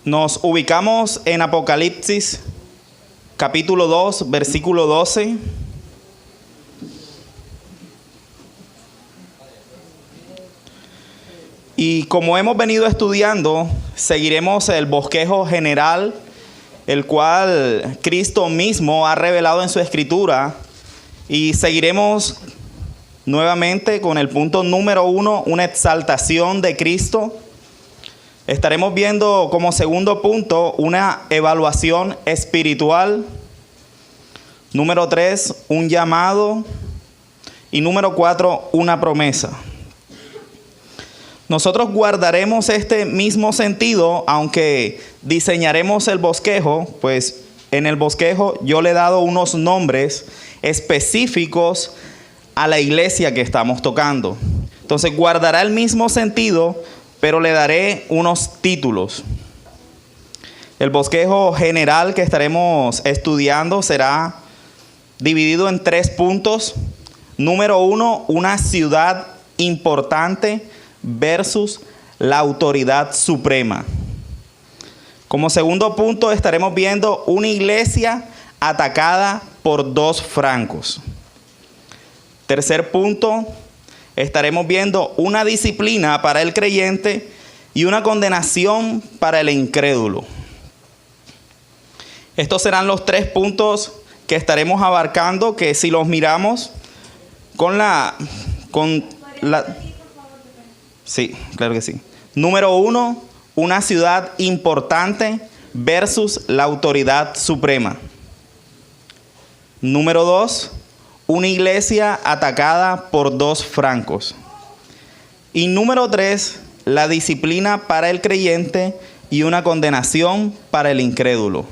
Nos ubicamos en Apocalipsis, capítulo 2, versículo 12. Y como hemos venido estudiando, seguiremos el bosquejo general, el cual Cristo mismo ha revelado en su Escritura. Y seguiremos nuevamente con el punto número 1, una exaltación de Cristo. Estaremos viendo como segundo punto una evaluación espiritual. Número 3, un llamado. Y número 4, una promesa. Nosotros guardaremos este mismo sentido, aunque diseñaremos el bosquejo, pues en el bosquejo yo le he dado unos nombres específicos a la iglesia que estamos tocando. Entonces guardará el mismo sentido, pero le daré unos títulos. El bosquejo general que estaremos estudiando será dividido en 3 puntos. Número 1, una ciudad importante versus la autoridad suprema. Como segundo punto estaremos viendo una iglesia atacada por 2 francos. Tercer punto, estaremos viendo una disciplina para el creyente y una condenación para el incrédulo. Estos serán los 3 puntos que estaremos abarcando, que si los miramos Sí, claro que sí. Número 1, una ciudad importante versus la autoridad suprema. Número 2, una iglesia atacada por 2 francos. Y número 3, la disciplina para el creyente y una condenación para el incrédulo.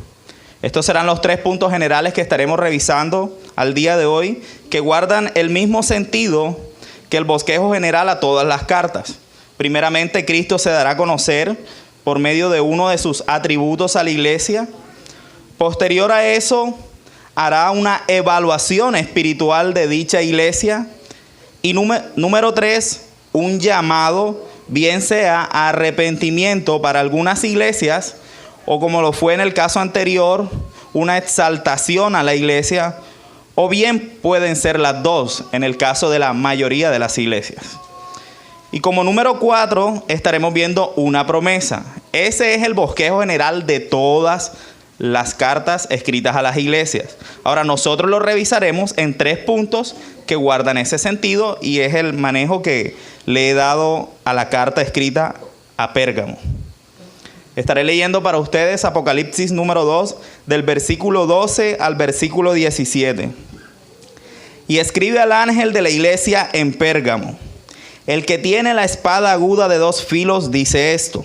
Estos serán los 3 puntos generales que estaremos revisando al día de hoy, que guardan el mismo sentido que el bosquejo general a todas las cartas. Primeramente, Cristo se dará a conocer por medio de uno de sus atributos a la iglesia. Posterior a eso, hará una evaluación espiritual de dicha iglesia. Y número 3, un llamado, bien sea a arrepentimiento para algunas iglesias, o como lo fue en el caso anterior, una exaltación a la iglesia, o bien pueden ser las 2 en el caso de la mayoría de las iglesias. Y como número 4 estaremos viendo una promesa. Ese es el bosquejo general de todas las cartas escritas a las iglesias. Ahora nosotros lo revisaremos en 3 puntos que guardan ese sentido, y es el manejo que le he dado a la carta escrita a Pérgamo. Estaré leyendo para ustedes Apocalipsis número 2, del versículo 12 al versículo 17. Y escribe al ángel de la iglesia en Pérgamo: el que tiene la espada aguda de 2 filos dice esto: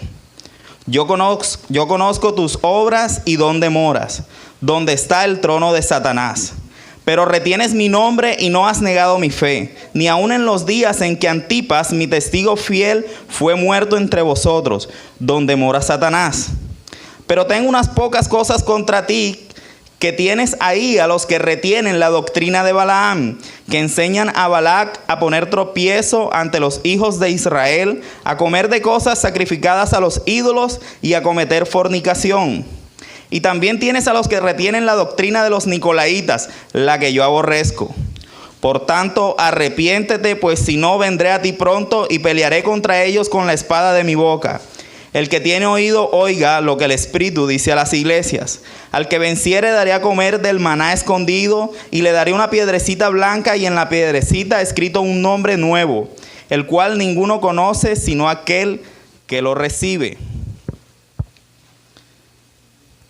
yo conozco tus obras y dónde moras, donde está el trono de Satanás. Pero retienes mi nombre y no has negado mi fe, ni aun en los días en que Antipas, mi testigo fiel, fue muerto entre vosotros, donde mora Satanás. Pero tengo unas pocas cosas contra ti, que tienes ahí a los que retienen la doctrina de Balaam, que enseñan a Balac a poner tropiezo ante los hijos de Israel, a comer de cosas sacrificadas a los ídolos y a cometer fornicación. Y también tienes a los que retienen la doctrina de los nicolaítas, la que yo aborrezco. Por tanto, arrepiéntete, pues si no, vendré a ti pronto y pelearé contra ellos con la espada de mi boca. El que tiene oído, oiga lo que el Espíritu dice a las iglesias. Al que venciere daré a comer del maná escondido, y le daré una piedrecita blanca, y en la piedrecita escrito un nombre nuevo, el cual ninguno conoce sino aquel que lo recibe.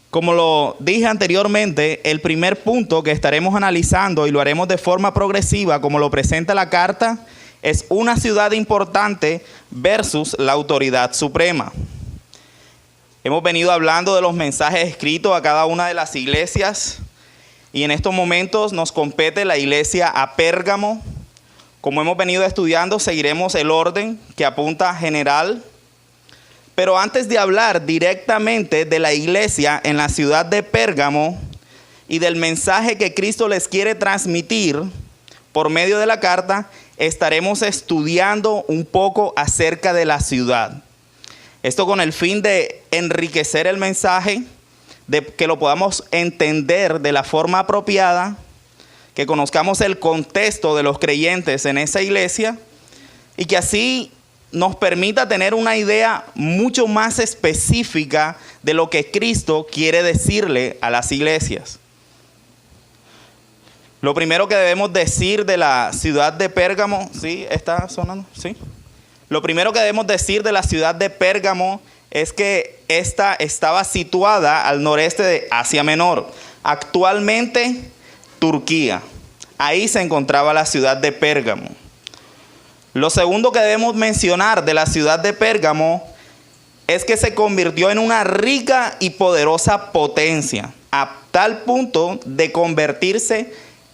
Como lo dije anteriormente, el primer punto que estaremos analizando, y lo haremos de forma progresiva como lo presenta la carta, es una ciudad importante versus la autoridad suprema. Hemos venido hablando de los mensajes escritos a cada una de las iglesias, y en estos momentos nos compete la iglesia a Pérgamo. Como hemos venido estudiando, seguiremos el orden que apunta general. Pero antes de hablar directamente de la iglesia en la ciudad de Pérgamo y del mensaje que Cristo les quiere transmitir por medio de la carta, estaremos estudiando un poco acerca de la ciudad. Esto con el fin de enriquecer el mensaje, de que lo podamos entender de la forma apropiada, que conozcamos el contexto de los creyentes en esa iglesia y que así nos permita tener una idea mucho más específica de lo que Cristo quiere decirle a las iglesias. Lo primero que debemos decir de la ciudad de Pérgamo, ¿sí? ¿Está sonando? ¿Sí? Lo primero que debemos decir de la ciudad de Pérgamo es que esta estaba situada al noreste de Asia Menor, actualmente Turquía. Ahí se encontraba la ciudad de Pérgamo. Lo segundo que debemos mencionar de la ciudad de Pérgamo es que se convirtió en una rica y poderosa potencia, a tal punto de convertirse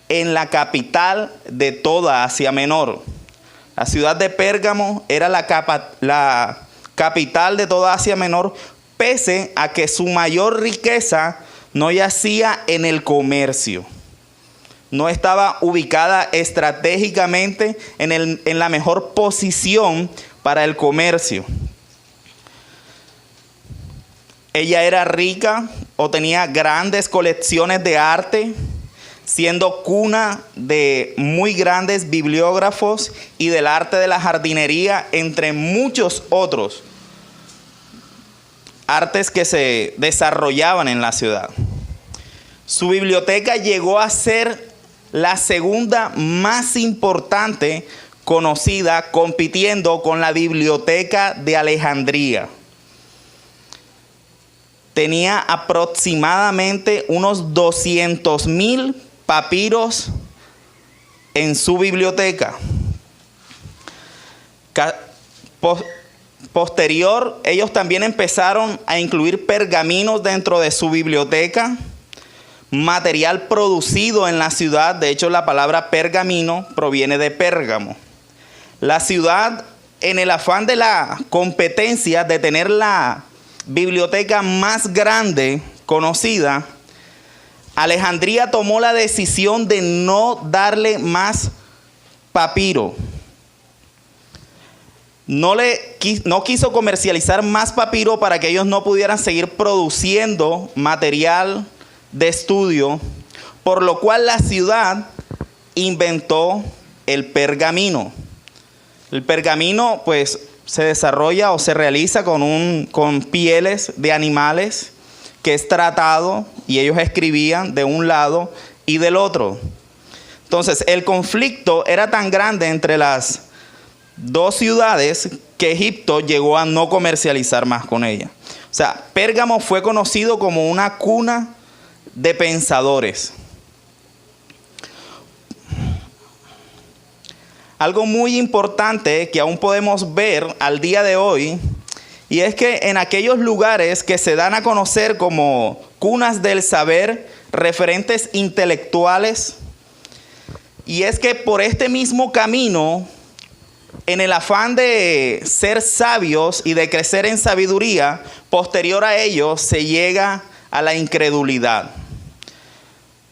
en la capital de toda Asia Menor. La ciudad de Pérgamo era la capital de toda Asia Menor, pese a que su mayor riqueza no yacía en el comercio. No estaba ubicada estratégicamente en la mejor posición para el comercio. Ella era rica o tenía grandes colecciones de arte, siendo cuna de muy grandes bibliógrafos y del arte de la jardinería, entre muchos otros artes que se desarrollaban en la ciudad. Su biblioteca llegó a ser la segunda más importante conocida, compitiendo con la Biblioteca de Alejandría. Tenía aproximadamente unos 200,000 papiros en su biblioteca. Posterior, ellos también empezaron a incluir pergaminos dentro de su biblioteca, material producido en la ciudad. De hecho, la palabra pergamino proviene de Pérgamo. La ciudad, en el afán de la competencia de tener la biblioteca más grande conocida, Alejandría tomó la decisión de no darle más papiro. No quiso comercializar más papiro para que ellos no pudieran seguir produciendo material de estudio, por lo cual la ciudad inventó el pergamino. El pergamino pues se desarrolla o se realiza con pieles de animales, que es tratado, y ellos escribían de un lado y del otro. Entonces el conflicto era tan grande entre las dos ciudades que Egipto llegó a no comercializar más con ella. O sea, Pérgamo fue conocido como una cuna de pensadores. Algo muy importante que aún podemos ver al día de hoy, y es que en aquellos lugares que se dan a conocer como cunas del saber, referentes intelectuales, y es que por este mismo camino, en el afán de ser sabios y de crecer en sabiduría, posterior a ello se llega a la incredulidad.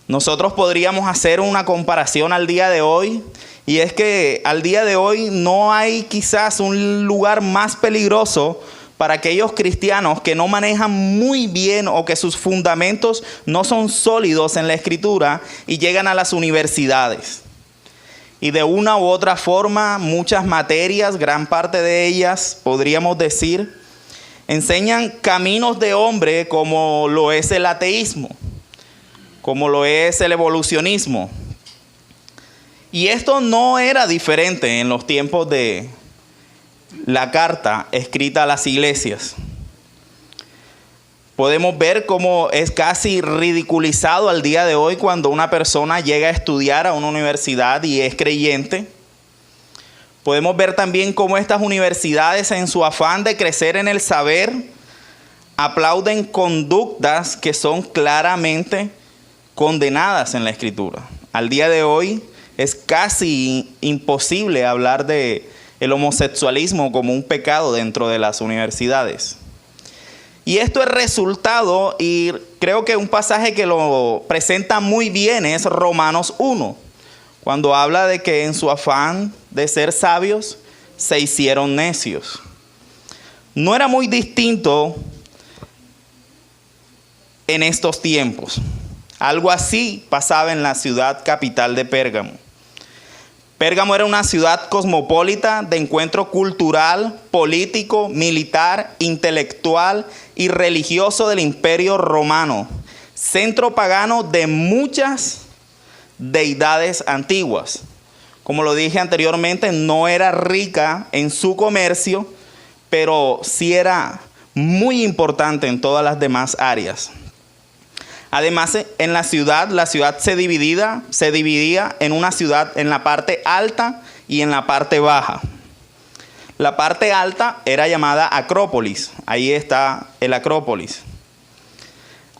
Nosotros podríamos hacer una comparación al día de hoy, y es que al día de hoy no hay quizás un lugar más peligroso para aquellos cristianos que no manejan muy bien o que sus fundamentos no son sólidos en la Escritura y llegan a las universidades. Y de una u otra forma, muchas materias, gran parte de ellas, podríamos decir, enseñan caminos de hombre como lo es el ateísmo, como lo es el evolucionismo. Y esto no era diferente en los tiempos de la carta escrita a las iglesias. Podemos ver cómo es casi ridiculizado al día de hoy cuando una persona llega a estudiar a una universidad y es creyente. Podemos ver también cómo estas universidades, en su afán de crecer en el saber, aplauden conductas que son claramente condenadas en la Escritura. Al día de hoy es casi imposible hablar de el homosexualismo como un pecado dentro de las universidades. Y esto es resultado, y creo que un pasaje que lo presenta muy bien es Romanos 1, cuando habla de que en su afán de ser sabios se hicieron necios. no era muy distinto en estos tiempos. Algo así pasaba en la ciudad capital de Pérgamo. Pérgamo era una ciudad cosmopolita de encuentro cultural, político, militar, intelectual y religioso del Imperio Romano, centro pagano de muchas deidades antiguas. Como lo dije anteriormente, no era rica en su comercio, pero sí era muy importante en todas las demás áreas. Además, en la ciudad se dividía en una ciudad en la parte alta y en la parte baja. La parte alta era llamada Acrópolis. Ahí está el Acrópolis.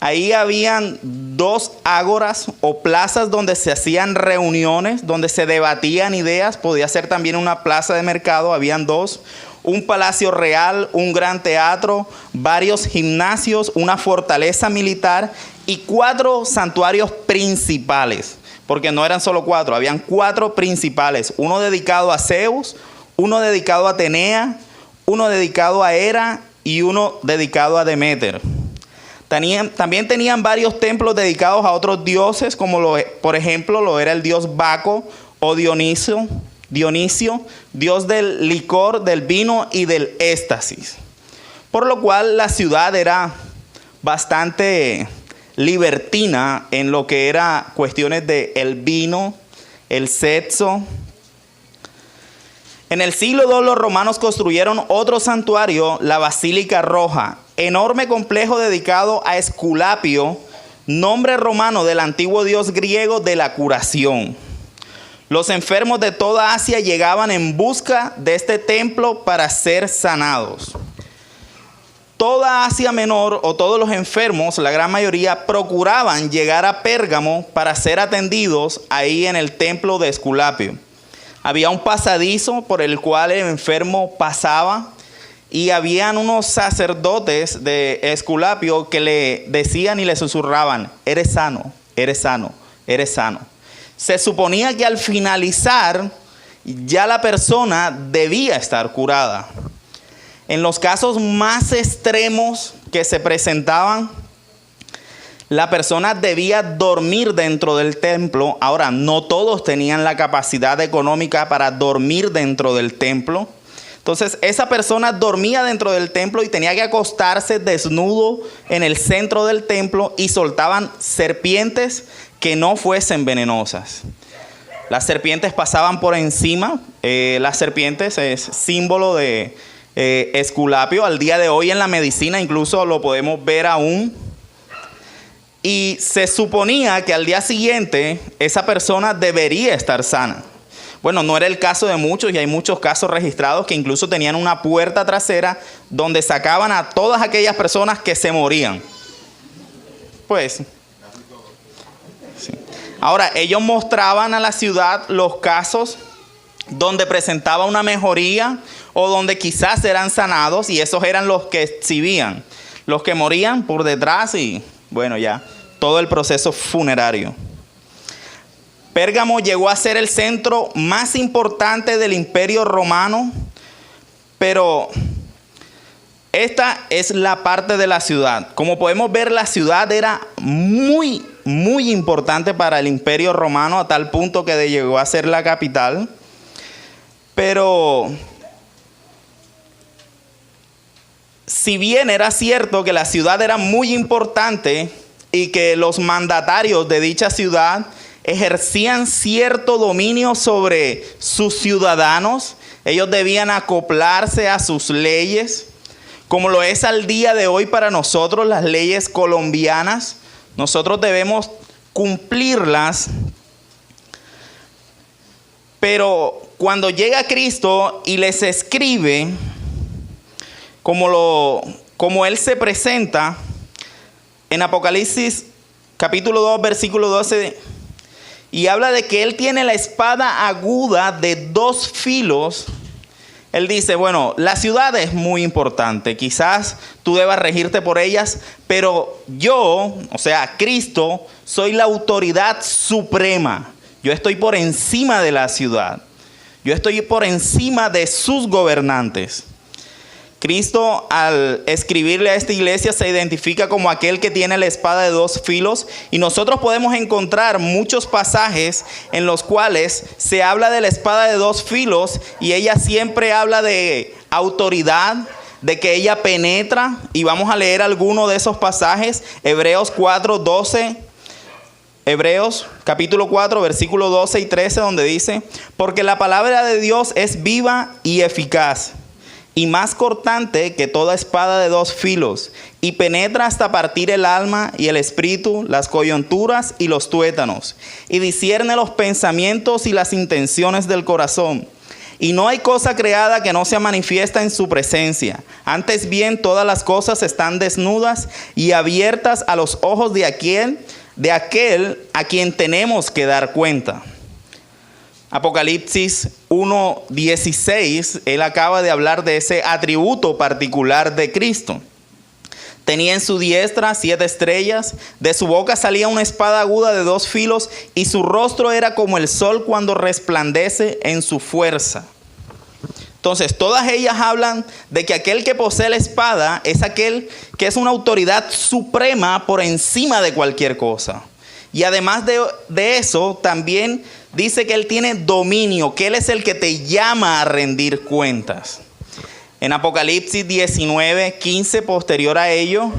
Ahí habían 2 ágoras o plazas donde se hacían reuniones, donde se debatían ideas. Podía ser también una plaza de mercado, habían 2. Un palacio real, un gran teatro, varios gimnasios, una fortaleza militar y 4 santuarios principales. Porque no eran solo 4, habían 4 principales. Uno dedicado a Zeus, uno dedicado a Atenea, uno dedicado a Hera y uno dedicado a Deméter. También tenían varios templos dedicados a otros dioses, como por ejemplo lo era el dios Baco o Dionisio, dios del licor, del vino y del éxtasis. Por lo cual la ciudad era bastante libertina en lo que era cuestiones de el vino, el sexo. En el siglo II los romanos construyeron otro santuario, la Basílica Roja, enorme complejo dedicado a Esculapio, nombre romano del antiguo dios griego de la curación. Los enfermos de toda Asia llegaban en busca de este templo para ser sanados. Toda Asia Menor o todos los enfermos, la gran mayoría, procuraban llegar a Pérgamo para ser atendidos ahí en el templo de Esculapio. Había un pasadizo por el cual el enfermo pasaba y habían unos sacerdotes de Esculapio que le decían y le susurraban: eres sano, eres sano, eres sano. Se suponía que al finalizar ya la persona debía estar curada. En los casos más extremos que se presentaban, la persona debía dormir dentro del templo. Ahora, no todos tenían la capacidad económica para dormir dentro del templo. Entonces, esa persona dormía dentro del templo y tenía que acostarse desnudo en el centro del templo y soltaban serpientes que no fuesen venenosas. Las serpientes pasaban por encima. Las serpientes es símbolo de Esculapio. Al día de hoy en la medicina incluso lo podemos ver aún. Y se suponía que al día siguiente esa persona debería estar sana. Bueno, no era el caso de muchos y hay muchos casos registrados que incluso tenían una puerta trasera donde sacaban a todas aquellas personas que se morían. Pues, sí. Ahora, ellos mostraban a la ciudad los casos donde presentaba una mejoría o donde quizás eran sanados, y esos eran los que exhibían. Los que morían por detrás y, bueno, ya, todo el proceso funerario. Pérgamo llegó a ser el centro más importante del Imperio Romano, pero esta es la parte de la ciudad. Como podemos ver, la ciudad era muy importante para el Imperio Romano, a tal punto que llegó a ser la capital. Pero si bien era cierto que la ciudad era muy importante y que los mandatarios de dicha ciudad ejercían cierto dominio sobre sus ciudadanos, ellos debían acoplarse a sus leyes, como lo es al día de hoy para nosotros las leyes colombianas. Nosotros debemos cumplirlas, pero cuando llega Cristo y les escribe, como Él se presenta en Apocalipsis capítulo 2, versículo 12, y habla de que Él tiene la espada aguda de 2 filos. Él dice, bueno, la ciudad es muy importante, quizás tú debas regirte por ellas, pero yo, o sea, Cristo, soy la autoridad suprema. Yo estoy por encima de la ciudad. Yo estoy por encima de sus gobernantes. Cristo, al escribirle a esta iglesia, se identifica como aquel que tiene la espada de dos filos, y nosotros podemos encontrar muchos pasajes en los cuales se habla de la espada de dos filos, y ella siempre habla de autoridad, de que ella penetra, y vamos a leer alguno de esos pasajes. Hebreos 4:12. Hebreos capítulo 4, versículo 12 y 13, donde dice: porque la palabra de Dios es viva y eficaz, y más cortante que toda espada de dos filos, y penetra hasta partir el alma y el espíritu, las coyunturas y los tuétanos, y discierne los pensamientos y las intenciones del corazón. Y no hay cosa creada que no sea manifiesta en su presencia. Antes bien, todas las cosas están desnudas y abiertas a los ojos de aquel a quien tenemos que dar cuenta. Apocalipsis 1:16, él acaba de hablar de ese atributo particular de Cristo. Tenía en su diestra 7 estrellas, de su boca salía una espada aguda de 2 filos, y su rostro era como el sol cuando resplandece en su fuerza. Entonces, todas ellas hablan de que aquel que posee la espada es aquel que es una autoridad suprema por encima de cualquier cosa. Y además de eso, también dice que él tiene dominio, que él es el que te llama a rendir cuentas. En Apocalipsis 19:15, posterior a ello,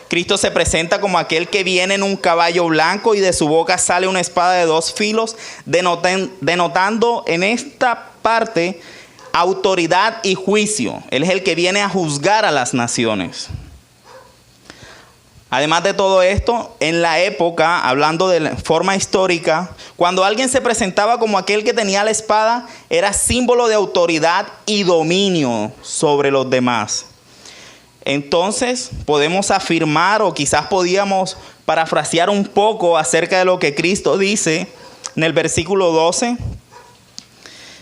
Cristo se presenta como aquel que viene en un caballo blanco, y de su boca sale una espada de 2 filos, denotando en esta parte autoridad y juicio. Él es el que viene a juzgar a las naciones. Además de todo esto, en la época, hablando de forma histórica, cuando alguien se presentaba como aquel que tenía la espada, era símbolo de autoridad y dominio sobre los demás. Entonces, podemos afirmar, o quizás podíamos parafrasear un poco acerca de lo que Cristo dice en el versículo 12.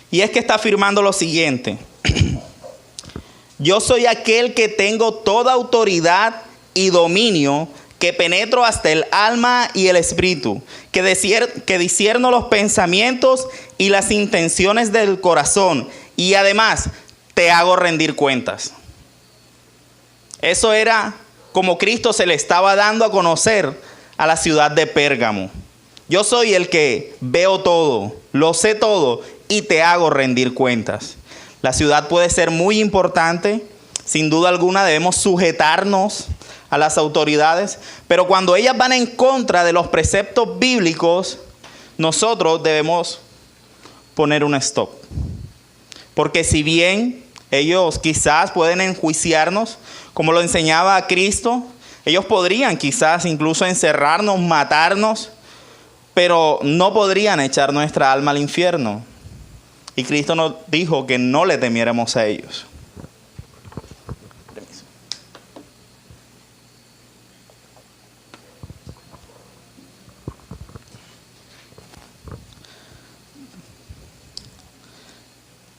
Y es que está afirmando lo siguiente: yo soy aquel que tengo toda autoridad y dominio, que penetro hasta el alma y el espíritu, que discierno los pensamientos y las intenciones del corazón, y además te hago rendir cuentas. Eso era como Cristo se le estaba dando a conocer a la ciudad de Pérgamo. Yo soy el que veo todo, lo sé todo, y te hago rendir cuentas. La ciudad puede ser muy importante, sin duda alguna debemos sujetarnos a las autoridades, pero cuando ellas van en contra de los preceptos bíblicos, nosotros debemos poner un stop. Porque si bien ellos quizás pueden enjuiciarnos, como lo enseñaba Cristo, ellos podrían quizás incluso encerrarnos, matarnos, pero no podrían echar nuestra alma al infierno. Y Cristo nos dijo que no le temiéramos a ellos.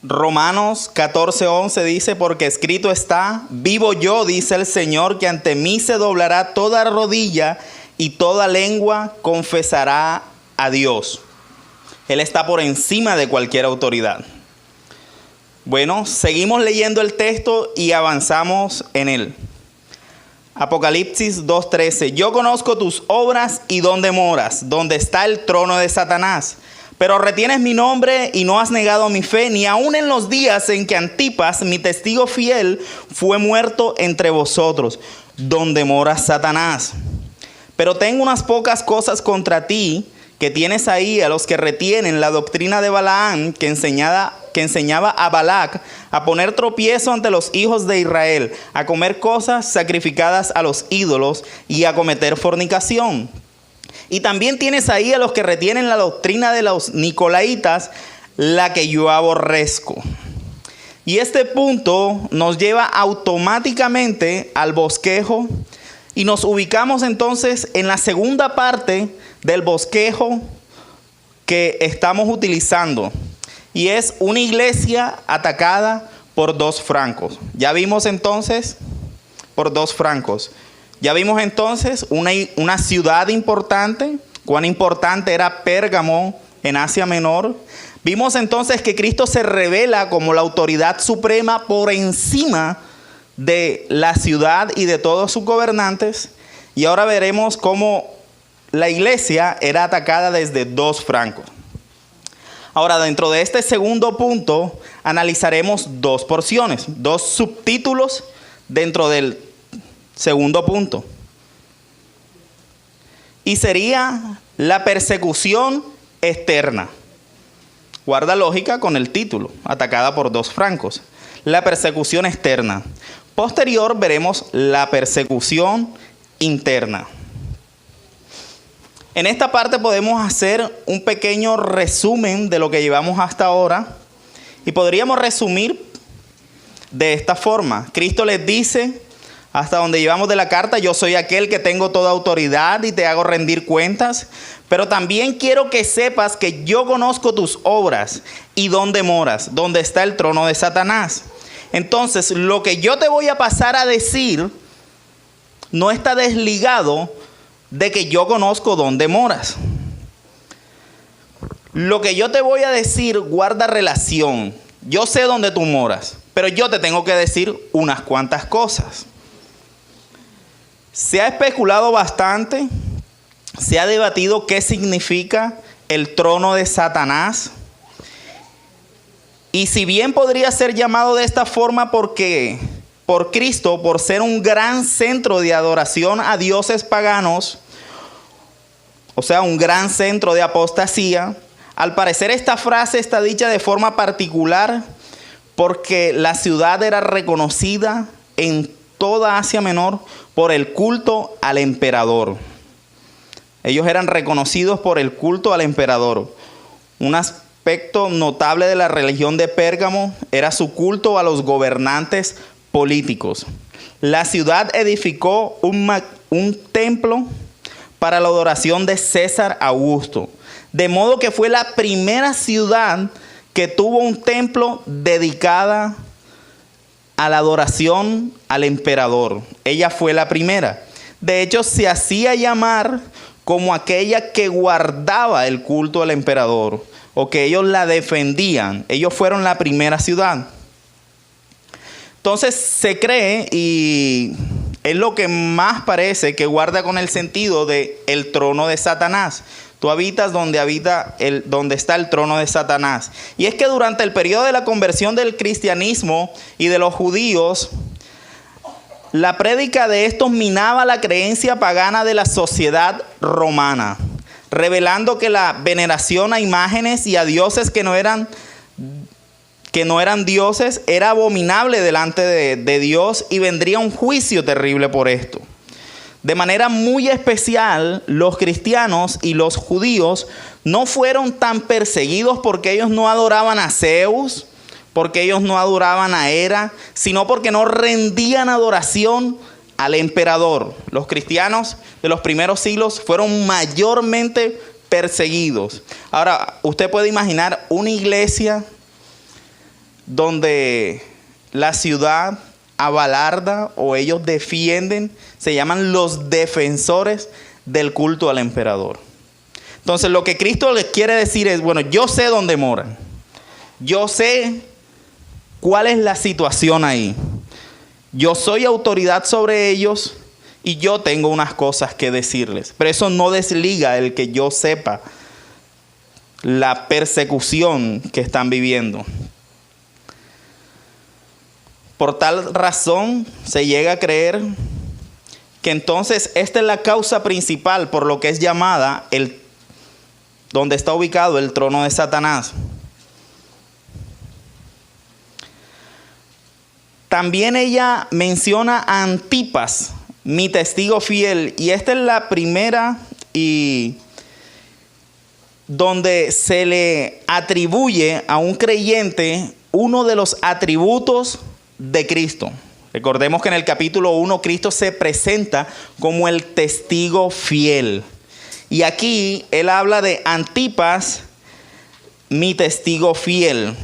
Romanos 14:11 dice: porque escrito está, vivo yo, dice el Señor, que ante mí se doblará toda rodilla y toda lengua confesará a Dios. Él está por encima de cualquier autoridad. Bueno, seguimos leyendo el texto y avanzamos en él. Apocalipsis 2:13. Yo conozco tus obras y dónde moras, donde está el trono de Satanás. Pero retienes mi nombre y no has negado mi fe, ni aun en los días en que Antipas, mi testigo fiel, fue muerto entre vosotros, donde mora Satanás. Pero tengo unas pocas cosas contra ti, que tienes ahí a los que retienen la doctrina de Balaam, que enseñaba a Balac a poner tropiezo ante los hijos de Israel, a comer cosas sacrificadas a los ídolos y a cometer fornicación. Y también tienes ahí a los que retienen la doctrina de los nicolaitas, la que yo aborrezco. Y este punto nos lleva automáticamente al bosquejo, y nos ubicamos entonces en la segunda parte del bosquejo que estamos utilizando. Y es una iglesia atacada por 2 francos. Ya vimos entonces por 2 francos. Ya vimos entonces una ciudad importante, cuán importante era Pérgamo en Asia Menor. Vimos entonces que Cristo se revela como la autoridad suprema por encima de la ciudad y de todos sus gobernantes. Y ahora veremos cómo la iglesia era atacada desde dos flancos. Ahora, dentro de este segundo punto, analizaremos dos porciones, dos subtítulos dentro del segundo punto. Y sería la persecución externa. Guarda lógica con el título, atacada por dos flancos. La persecución externa. Posterior veremos la persecución interna. En esta parte podemos hacer un pequeño resumen de lo que llevamos hasta ahora y podríamos resumir de esta forma. Cristo les dice, hasta donde llevamos de la carta, yo soy aquel que tengo toda autoridad y te hago rendir cuentas, pero también quiero que sepas que yo conozco tus obras y dónde moras, dónde está el trono de Satanás. Entonces, lo que yo te voy a pasar a decir no está desligado de que yo conozco dónde moras. Lo que yo te voy a decir guarda relación. Yo sé dónde tú moras, pero yo te tengo que decir unas cuantas cosas. Se ha especulado bastante, se ha debatido qué significa el trono de Satanás. Y si bien podría ser llamado de esta forma porque por Cristo, por ser un gran centro de adoración a dioses paganos, o sea, un gran centro de apostasía, al parecer esta frase está dicha de forma particular porque la ciudad era reconocida en toda Asia Menor por el culto al emperador. Ellos eran reconocidos por el culto al emperador. Un aspecto notable de la religión de Pérgamo era su culto a los gobernantes políticos. La ciudad edificó un templo para la adoración de César Augusto, de modo que fue la primera ciudad que tuvo un templo dedicada a la adoración al emperador. Ella fue la primera. De hecho, se hacía llamar como aquella que guardaba el culto al emperador, o que ellos la defendían. Ellos fueron la primera ciudad. Entonces se cree, y es lo que más parece que guarda con el sentido de el trono de Satanás. Tú habitas donde está el trono de Satanás. Y es que durante el periodo de la conversión del cristianismo y de los judíos, la prédica de estos minaba la creencia pagana de la sociedad romana, revelando que la veneración a imágenes y a dioses que no eran dioses era abominable delante de Dios, y vendría un juicio terrible por esto. De manera muy especial, los cristianos y los judíos no fueron tan perseguidos porque ellos no adoraban a Zeus, porque ellos no adoraban a Hera, sino porque no rendían adoración al emperador. Los cristianos de los primeros siglos fueron mayormente perseguidos. Ahora, usted puede imaginar una iglesia donde la ciudad avalarda o ellos defienden, se llaman los defensores del culto al emperador. Entonces lo que Cristo les quiere decir es, bueno, yo sé dónde moran, yo sé cuál es la situación ahí, yo soy autoridad sobre ellos y yo tengo unas cosas que decirles, pero eso no desliga el que yo sepa la persecución que están viviendo. Por tal razón se llega a creer que entonces esta es la causa principal por lo que es llamada donde está ubicado el trono de Satanás. También ella menciona a Antipas, mi testigo fiel, y esta es la primera y donde se le atribuye a un creyente uno de los atributos de Cristo. Recordemos que en el capítulo 1 Cristo se presenta como el testigo fiel. Y aquí él habla de Antipas, mi testigo fiel.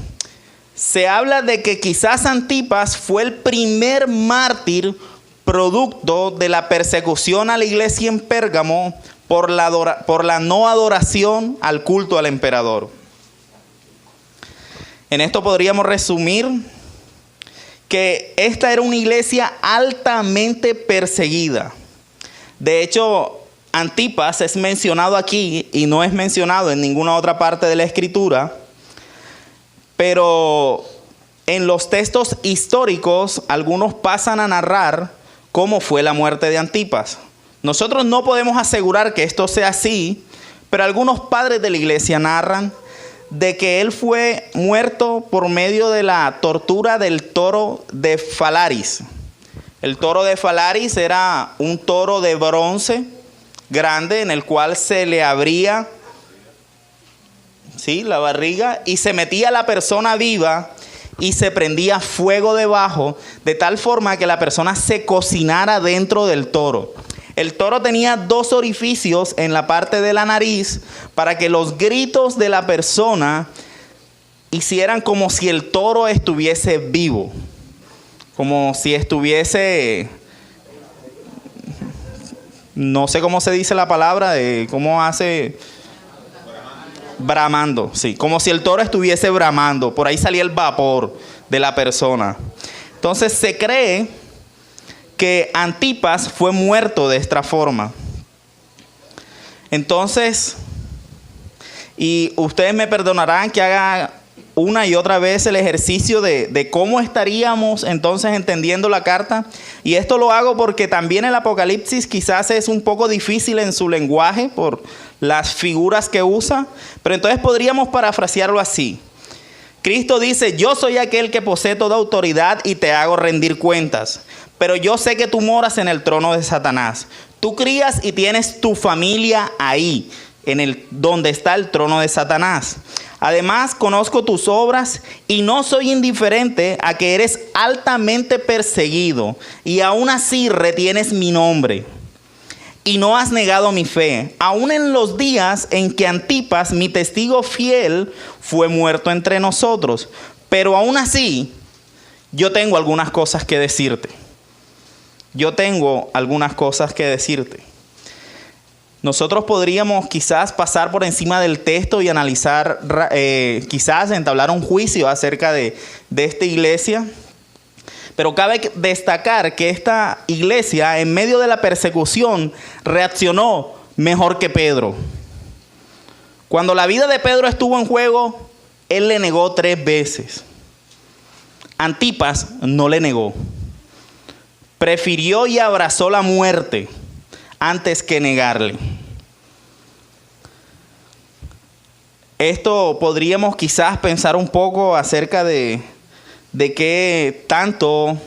Se habla de que quizás Antipas fue el primer mártir producto de la persecución a la iglesia en Pérgamo por la no adoración al culto al emperador. En esto podríamos resumir que esta era una iglesia altamente perseguida. De hecho, Antipas es mencionado aquí y no es mencionado en ninguna otra parte de la Escritura, pero en los textos históricos algunos pasan a narrar cómo fue la muerte de Antipas. Nosotros no podemos asegurar que esto sea así, pero algunos padres de la iglesia narran de que él fue muerto por medio de la tortura del toro de Falaris. El toro de Falaris era un toro de bronce grande en el cual se le abría, ¿sí?, la barriga y se metía la persona viva y se prendía fuego debajo de tal forma que la persona se cocinara dentro del toro. El toro tenía 2 orificios en la parte de la nariz para que los gritos de la persona hicieran como si el toro estuviese vivo, como si estuviese, no sé cómo se dice la palabra, cómo hace, bramando, sí, como si el toro estuviese bramando, por ahí salía el vapor de la persona. Entonces se cree que Antipas fue muerto de esta forma. Entonces, y ustedes me perdonarán que haga una y otra vez el ejercicio de cómo estaríamos entonces entendiendo la carta. Y esto lo hago porque también el Apocalipsis quizás es un poco difícil en su lenguaje por las figuras que usa. Pero entonces podríamos parafrasearlo así. Cristo dice: yo soy aquel que posee toda autoridad y te hago rendir cuentas. Pero yo sé que tú moras en el trono de Satanás. Tú crías y tienes tu familia ahí, donde está el trono de Satanás. Además, conozco tus obras y no soy indiferente a que eres altamente perseguido y aún así retienes mi nombre. Y no has negado mi fe, aún en los días en que Antipas, mi testigo fiel, fue muerto entre nosotros. Pero aún así, yo tengo algunas cosas que decirte. Nosotros podríamos quizás pasar por encima del texto y analizar, quizás entablar un juicio acerca de esta iglesia. Pero cabe destacar que esta iglesia, en medio de la persecución, reaccionó mejor que Pedro. Cuando la vida de Pedro estuvo en juego, él le negó 3 veces. Antipas no le negó. Prefirió y abrazó la muerte antes que negarle. Esto podríamos quizás pensar un poco acerca de qué tanto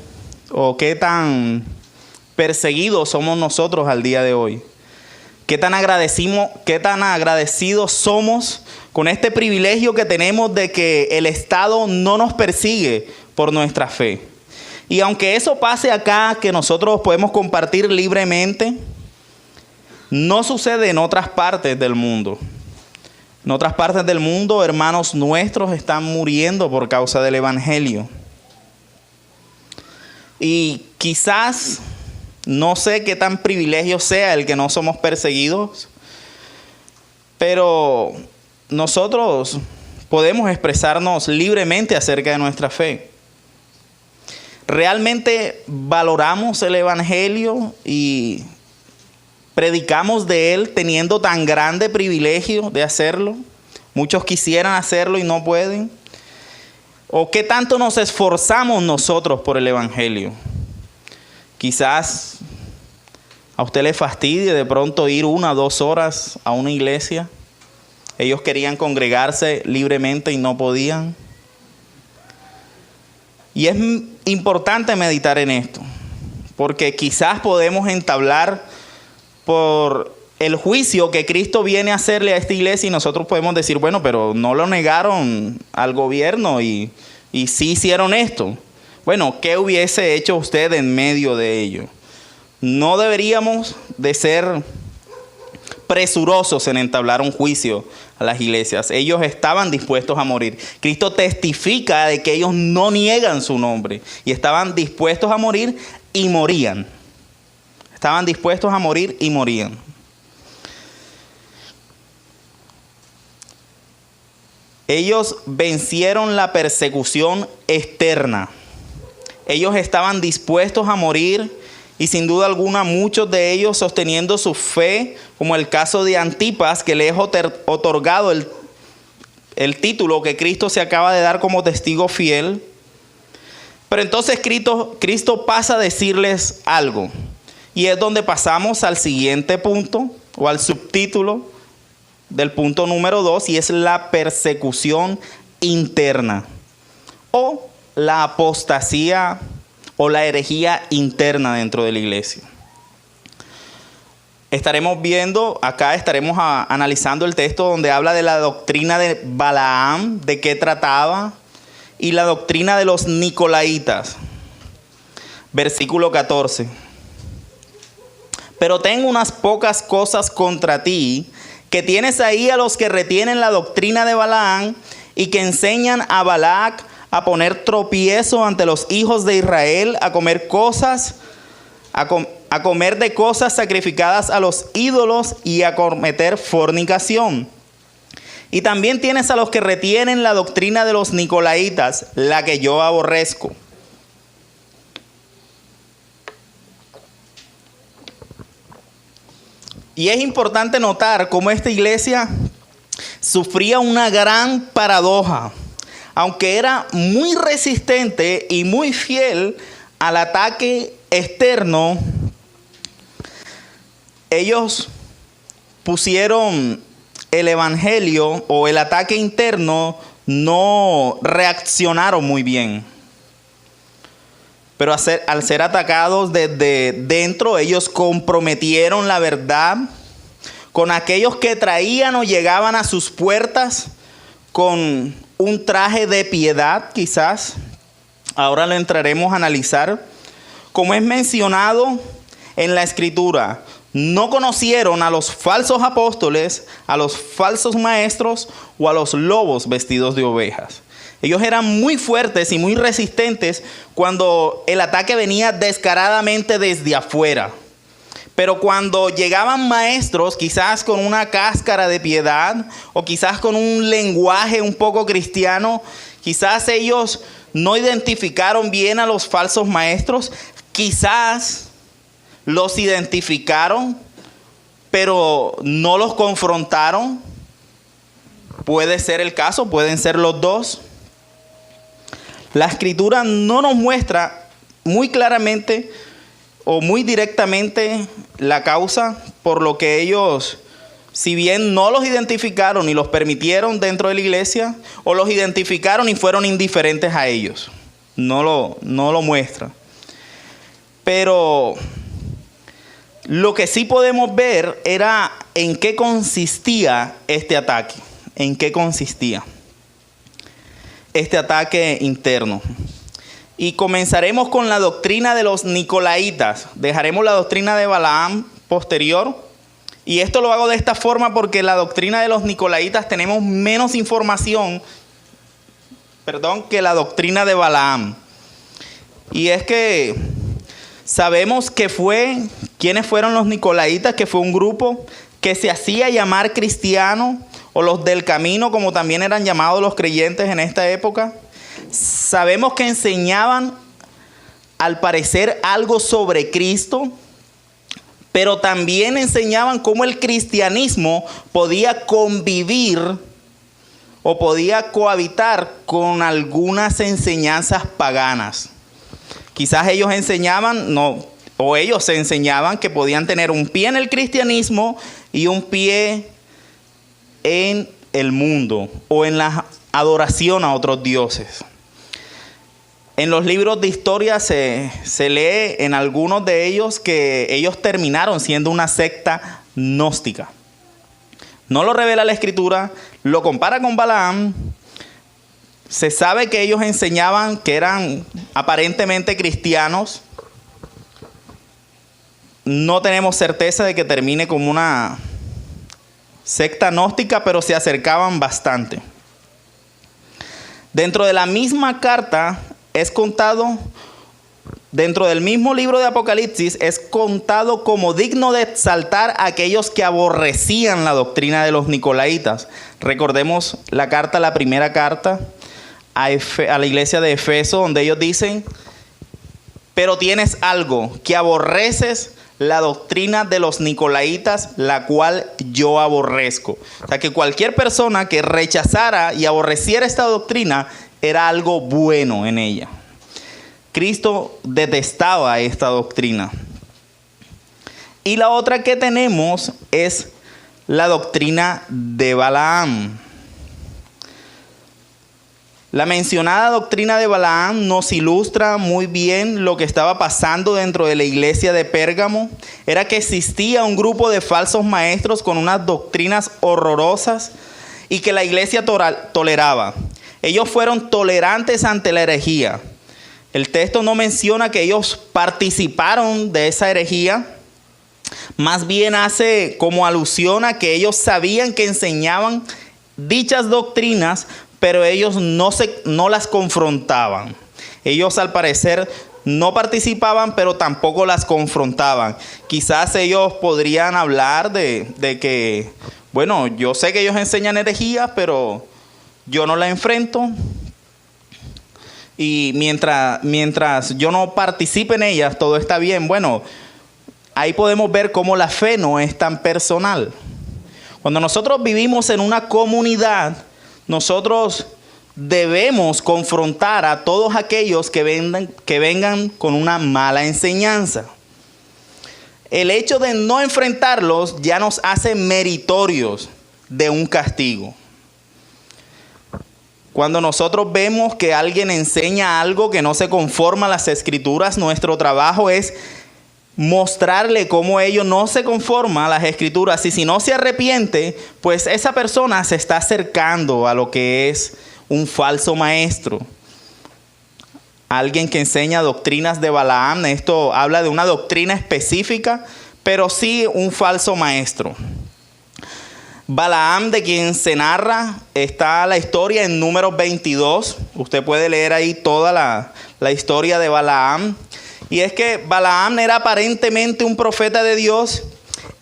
o qué tan perseguidos somos nosotros al día de hoy. Qué tan agradecidos somos con este privilegio que tenemos de que el Estado no nos persigue por nuestra fe. Y aunque eso pase acá, que nosotros podemos compartir libremente, no sucede en otras partes del mundo. En otras partes del mundo, hermanos nuestros están muriendo por causa del Evangelio. Y quizás, no sé qué tan privilegio sea el que no somos perseguidos, pero nosotros podemos expresarnos libremente acerca de nuestra fe. ¿Realmente valoramos el Evangelio y predicamos de él teniendo tan grande privilegio de hacerlo? Muchos quisieran hacerlo y no pueden. ¿O qué tanto nos esforzamos nosotros por el Evangelio? Quizás a usted le fastidie de pronto ir 1 o 2 horas a una iglesia. Ellos querían congregarse libremente y no podían. Y es importante meditar en esto, porque quizás podemos entablar por el juicio que Cristo viene a hacerle a esta iglesia y nosotros podemos decir, bueno, pero no lo negaron al gobierno y sí hicieron esto. Bueno, ¿qué hubiese hecho usted en medio de ello? No deberíamos de ser presurosos en entablar un juicio a las iglesias. Ellos estaban dispuestos a morir. Cristo testifica de que ellos no niegan su nombre y estaban dispuestos a morir y morían. Estaban dispuestos a morir y morían. Ellos vencieron la persecución externa. Ellos estaban dispuestos a morir y sin duda alguna muchos de ellos sosteniendo su fe, como el caso de Antipas, que le es otorgado el título que Cristo se acaba de dar como testigo fiel. Pero entonces Cristo pasa a decirles algo. Y es donde pasamos al siguiente punto, o al subtítulo del punto número 2, y es la persecución interna, o la apostasía, o la herejía interna dentro de la iglesia. Estaremos analizando el texto donde habla de la doctrina de Balaam, de qué trataba, y la doctrina de los Nicolaitas. Versículo 14. Pero tengo unas pocas cosas contra ti, que tienes ahí a los que retienen la doctrina de Balaam y que enseñan a Balac a poner tropiezo ante los hijos de Israel, a comer de cosas sacrificadas a los ídolos y a cometer fornicación. Y también tienes a los que retienen la doctrina de los Nicolaitas, la que yo aborrezco. Y es importante notar cómo esta iglesia sufría una gran paradoja. Aunque era muy resistente y muy fiel al ataque externo, ellos pusieron el evangelio o el ataque interno, no reaccionaron muy bien. Pero al ser atacados desde dentro, ellos comprometieron la verdad con aquellos que traían o llegaban a sus puertas con un traje de piedad, quizás. Ahora lo entraremos a analizar. Como es mencionado en la Escritura, no conocieron a los falsos apóstoles, a los falsos maestros o a los lobos vestidos de ovejas. Ellos eran muy fuertes y muy resistentes cuando el ataque venía descaradamente desde afuera. Pero cuando llegaban maestros, quizás con una cáscara de piedad o quizás con un lenguaje un poco cristiano, quizás ellos no identificaron bien a los falsos maestros, quizás los identificaron, pero no los confrontaron. Puede ser el caso, pueden ser los dos. La Escritura no nos muestra muy claramente o muy directamente la causa por lo que ellos, si bien no los identificaron y los permitieron dentro de la iglesia, o los identificaron y fueron indiferentes a ellos. No lo muestra. Pero lo que sí podemos ver era en qué consistía este ataque. ¿En qué consistía este ataque interno? Y comenzaremos con la doctrina de los Nicolaitas. Dejaremos la doctrina de Balaam posterior. Y esto lo hago de esta forma porque la doctrina de los Nicolaitas tenemos menos información, que la doctrina de Balaam. Y es que sabemos quiénes fueron los Nicolaitas, que fue un grupo que se hacía llamar cristiano, o los del camino, como también eran llamados los creyentes en esta época. Sabemos que enseñaban, al parecer, algo sobre Cristo, pero también enseñaban cómo el cristianismo podía convivir o podía cohabitar con algunas enseñanzas paganas. Quizás ellos se enseñaban que podían tener un pie en el cristianismo y un pie en el mundo o en la adoración a otros dioses. En los libros de historia se lee en algunos de ellos que ellos terminaron siendo una secta gnóstica. No lo revela la Escritura, lo compara con Balaam. Se sabe que ellos enseñaban que eran aparentemente cristianos. No tenemos certeza de que termine como una secta gnóstica, pero se acercaban bastante. Dentro de la misma carta es contado, dentro del mismo libro de Apocalipsis, es contado como digno de exaltar a aquellos que aborrecían la doctrina de los Nicolaitas. Recordemos la primera carta a la iglesia de Efeso, donde ellos dicen pero tienes algo, que aborreces la doctrina de los nicolaitas, la cual yo aborrezco. O sea, que cualquier persona que rechazara y aborreciera esta doctrina era algo bueno en ella. Cristo detestaba esta doctrina. Y la otra que tenemos es la doctrina de Balaam. La mencionada doctrina de Balaam nos ilustra muy bien lo que estaba pasando dentro de la iglesia de Pérgamo. Era que existía un grupo de falsos maestros con unas doctrinas horrorosas y que la iglesia toleraba. Ellos fueron tolerantes ante la herejía. El texto no menciona que ellos participaron de esa herejía. Más bien hace como alusión a que ellos sabían que enseñaban dichas doctrinas, pero ellos no las confrontaban. Ellos al parecer no participaban, pero tampoco las confrontaban. Quizás ellos podrían hablar de que, bueno, yo sé que ellos enseñan herejías, pero yo no la enfrento. Y mientras yo no participe en ellas, todo está bien. Bueno, ahí podemos ver cómo la fe no es tan personal. Cuando nosotros vivimos en una comunidad, nosotros debemos confrontar a todos aquellos que vengan con una mala enseñanza. El hecho de no enfrentarlos ya nos hace meritorios de un castigo. Cuando nosotros vemos que alguien enseña algo que no se conforma a las Escrituras, nuestro trabajo es mostrarle cómo ello no se conforma a las Escrituras, y si no se arrepiente, pues esa persona se está acercando a lo que es un falso maestro. Alguien que enseña doctrinas de Balaam. Esto habla de una doctrina específica, pero sí un falso maestro. Balaam, de quien se narra, está la historia en Números 22. Usted puede leer ahí toda la historia de Balaam. Y es que Balaam era aparentemente un profeta de Dios,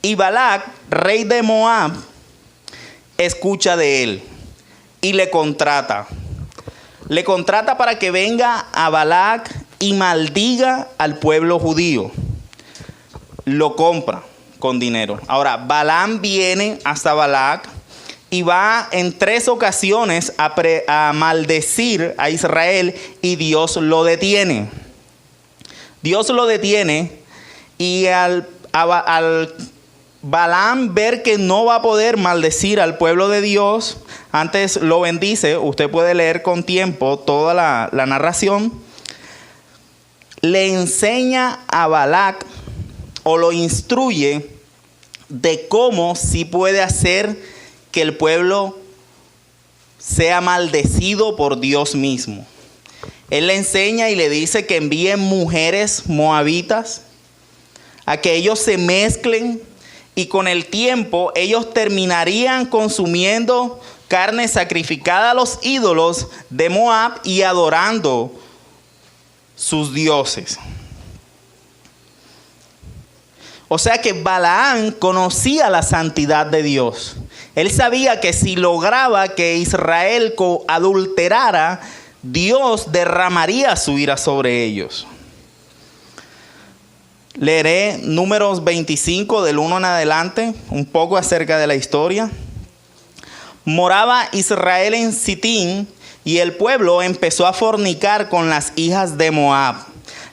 y Balac, rey de Moab, escucha de él y le contrata. Le contrata para que venga a Balac y maldiga al pueblo judío. Lo compra con dinero. Ahora, Balaam viene hasta Balac y va en 3 ocasiones a maldecir a Israel, y Dios lo detiene. Dios lo detiene, y al Balaam ver que no va a poder maldecir al pueblo de Dios, antes lo bendice. Usted puede leer con tiempo toda la narración. Le enseña a Balac, o lo instruye, de cómo sí puede hacer que el pueblo sea maldecido por Dios mismo. Él le enseña y le dice que envíen mujeres moabitas a que ellos se mezclen, y con el tiempo ellos terminarían consumiendo carne sacrificada a los ídolos de Moab y adorando sus dioses. O sea que Balaam conocía la santidad de Dios. Él sabía que si lograba que Israel adulterara, Dios derramaría su ira sobre ellos. Leeré Números 25 del 1 en adelante, un poco acerca de la historia. Moraba Israel en Sitín, y el pueblo empezó a fornicar con las hijas de Moab,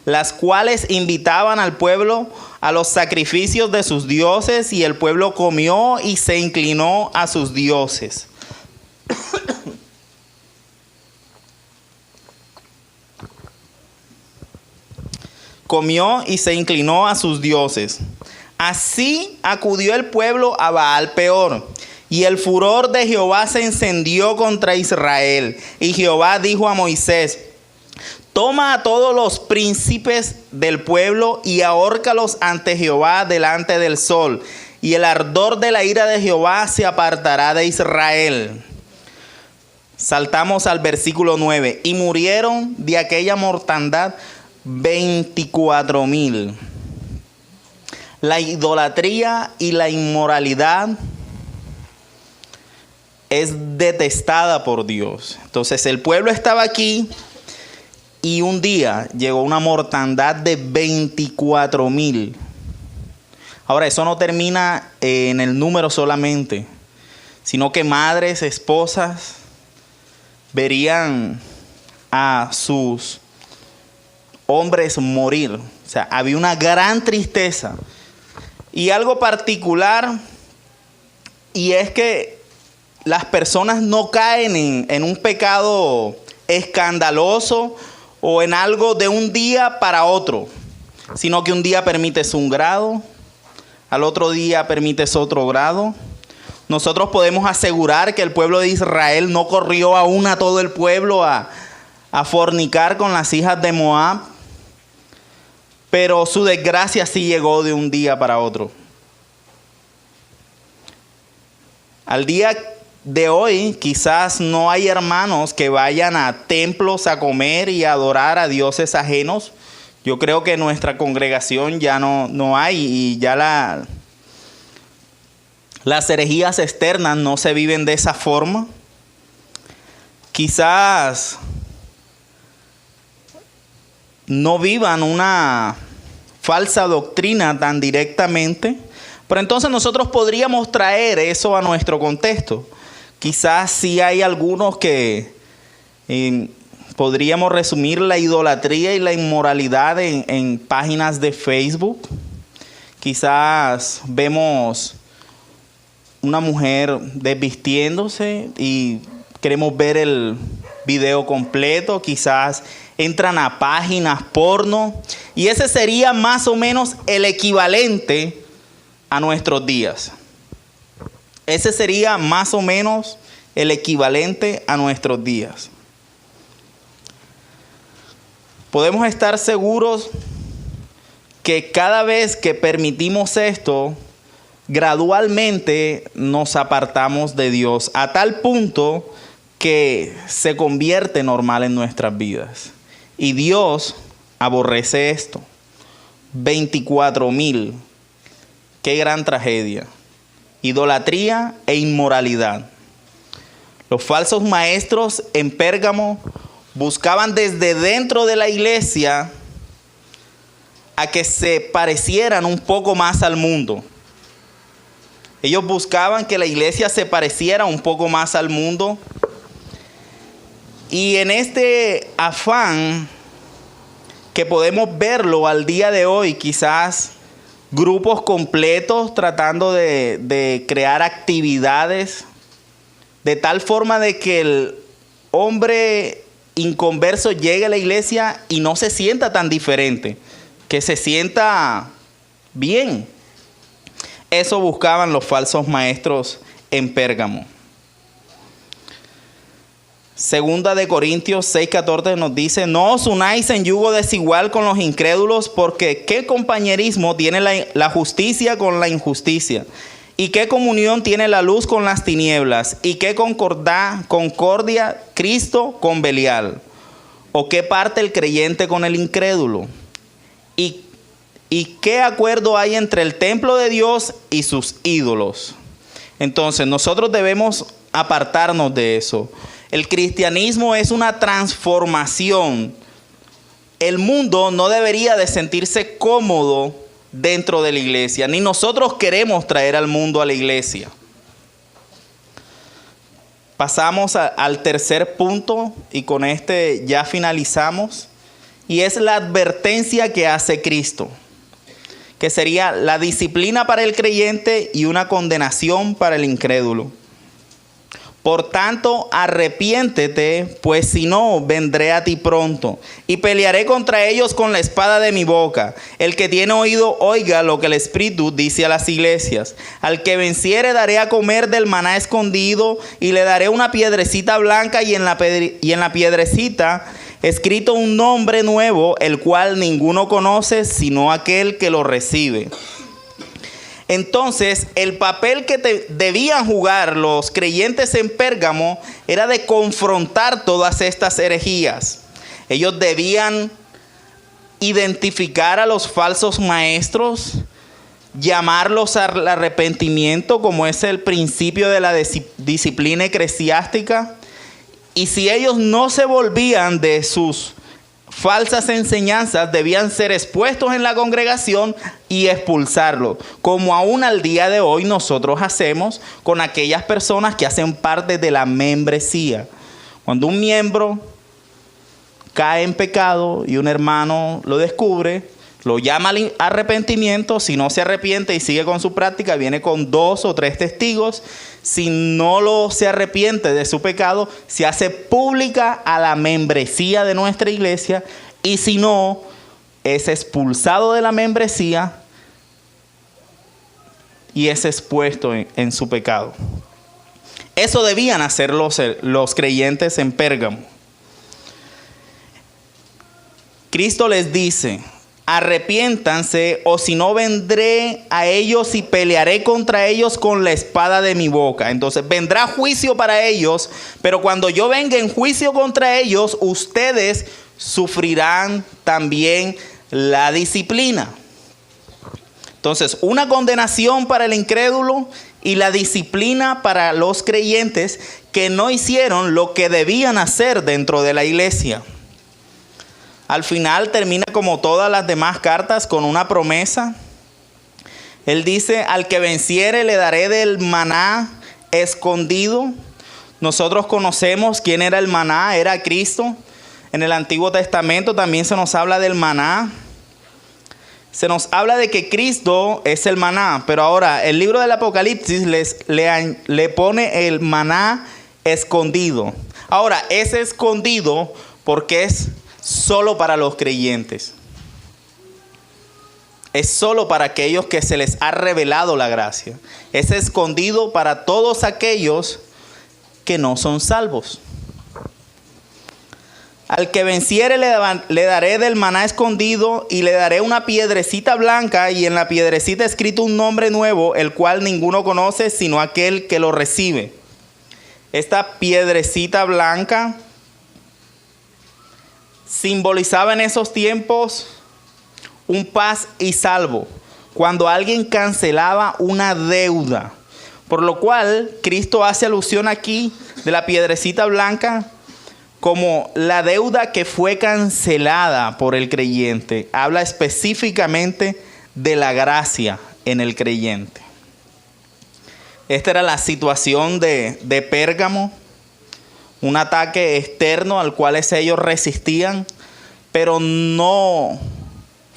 las cuales invitaban al pueblo a los sacrificios de sus dioses, y el pueblo comió y se inclinó a sus dioses. Comió y se inclinó a sus dioses. Así acudió el pueblo a Baal Peor, y el furor de Jehová se encendió contra Israel. Y Jehová dijo a Moisés: toma a todos los príncipes del pueblo y ahórcalos ante Jehová delante del sol, y el ardor de la ira de Jehová se apartará de Israel. Saltamos al versículo 9. Y murieron de aquella mortandad 24,000. La idolatría y la inmoralidad es detestada por Dios. Entonces el pueblo estaba aquí y un día llegó una mortandad de 24,000. Ahora, eso no termina en el número solamente, sino que madres, esposas, verían a sus hombres morir. O sea, había una gran tristeza. Y algo particular, y es que las personas no caen en un pecado escandaloso o en algo de un día para otro, sino que un día permites un grado, al otro día permites otro grado. Nosotros podemos asegurar que el pueblo de Israel no corrió aún a todo el pueblo a fornicar con las hijas de Moab, pero su desgracia sí llegó de un día para otro. Al día de hoy quizás no hay hermanos que vayan a templos a comer y a adorar a dioses ajenos. Yo creo que en nuestra congregación ya no hay, y ya las herejías externas no se viven de esa forma. Quizás no vivan una falsa doctrina tan directamente, pero entonces nosotros podríamos traer eso a nuestro contexto. Quizás sí hay algunos que podríamos resumir la idolatría y la inmoralidad en páginas de Facebook. Quizás vemos una mujer desvistiéndose y queremos ver el video completo. Quizás entran a páginas porno, y ese sería más o menos el equivalente a nuestros días. Ese sería más o menos el equivalente a nuestros días. Podemos estar seguros que cada vez que permitimos esto, gradualmente nos apartamos de Dios a tal punto que se convierte normal en nuestras vidas. Y Dios aborrece esto. 24,000. Qué gran tragedia. Idolatría e inmoralidad. Los falsos maestros en Pérgamo buscaban desde dentro de la iglesia a que se parecieran un poco más al mundo. Ellos buscaban que la iglesia se pareciera un poco más al mundo. Y en este afán que podemos verlo al día de hoy, quizás grupos completos tratando de crear actividades de tal forma de que el hombre inconverso llegue a la iglesia y no se sienta tan diferente, que se sienta bien. Eso buscaban los falsos maestros en Pérgamo. Segunda de Corintios 6:14 nos dice: no os unáis en yugo desigual con los incrédulos, porque ¿qué compañerismo tiene la justicia con la injusticia? ¿Y qué comunión tiene la luz con las tinieblas? ¿Y qué concordia Cristo con Belial? ¿O qué parte el creyente con el incrédulo? ¿Y qué acuerdo hay entre el templo de Dios y sus ídolos? Entonces nosotros debemos apartarnos de eso. El cristianismo es una transformación. El mundo no debería de sentirse cómodo dentro de la iglesia, ni nosotros queremos traer al mundo a la iglesia. Pasamos al tercer punto y con este ya finalizamos, y es la advertencia que hace Cristo, que sería la disciplina para el creyente y una condenación para el incrédulo. Por tanto, arrepiéntete, pues si no, vendré a ti pronto, y pelearé contra ellos con la espada de mi boca. El que tiene oído, oiga lo que el Espíritu dice a las iglesias. Al que venciere, daré a comer del maná escondido, y le daré una piedrecita blanca, y en la piedrecita escrito un nombre nuevo, el cual ninguno conoce, sino aquel que lo recibe. Entonces, el papel que debían jugar los creyentes en Pérgamo era de confrontar todas estas herejías. Ellos debían identificar a los falsos maestros, llamarlos al arrepentimiento, como es el principio de la disciplina eclesiástica. Y si ellos no se volvían de sus falsas enseñanzas debían ser expuestos en la congregación y expulsarlos, como aún al día de hoy nosotros hacemos con aquellas personas que hacen parte de la membresía. Cuando un miembro cae en pecado y un hermano lo descubre, lo llama al arrepentimiento. Si no se arrepiente y sigue con su práctica, viene con 2 o 3 testigos. Si no se arrepiente de su pecado, se hace pública a la membresía de nuestra iglesia. Y si no, es expulsado de la membresía y es expuesto en su pecado. Eso debían hacer los creyentes en Pérgamo. Cristo les dice: arrepiéntanse, o si no vendré a ellos y pelearé contra ellos con la espada de mi boca. Entonces vendrá juicio para ellos, pero cuando yo venga en juicio contra ellos, ustedes sufrirán también la disciplina. Entonces, una condenación para el incrédulo y la disciplina para los creyentes que no hicieron lo que debían hacer dentro de la iglesia. Al final termina como todas las demás cartas con una promesa. Él dice: al que venciere le daré del maná escondido. Nosotros conocemos quién era el maná, era Cristo. En el Antiguo Testamento también se nos habla del maná. Se nos habla de que Cristo es el maná, pero ahora el libro del Apocalipsis le pone el maná escondido. Ahora, es escondido porque es solo para los creyentes. Es solo para aquellos que se les ha revelado la gracia. Es escondido para todos aquellos que no son salvos. Al que venciere le daré del maná escondido y le daré una piedrecita blanca y en la piedrecita escrito un nombre nuevo, el cual ninguno conoce sino aquel que lo recibe. Esta piedrecita blanca simbolizaba en esos tiempos un paz y salvo, cuando alguien cancelaba una deuda. Por lo cual Cristo hace alusión aquí de la piedrecita blanca como la deuda que fue cancelada por el creyente. Habla específicamente de la gracia en el creyente. Esta era la situación de Pérgamo. Un ataque externo al cual ellos resistían, pero no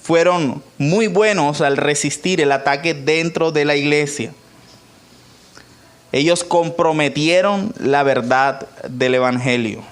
fueron muy buenos al resistir el ataque dentro de la iglesia. Ellos comprometieron la verdad del evangelio.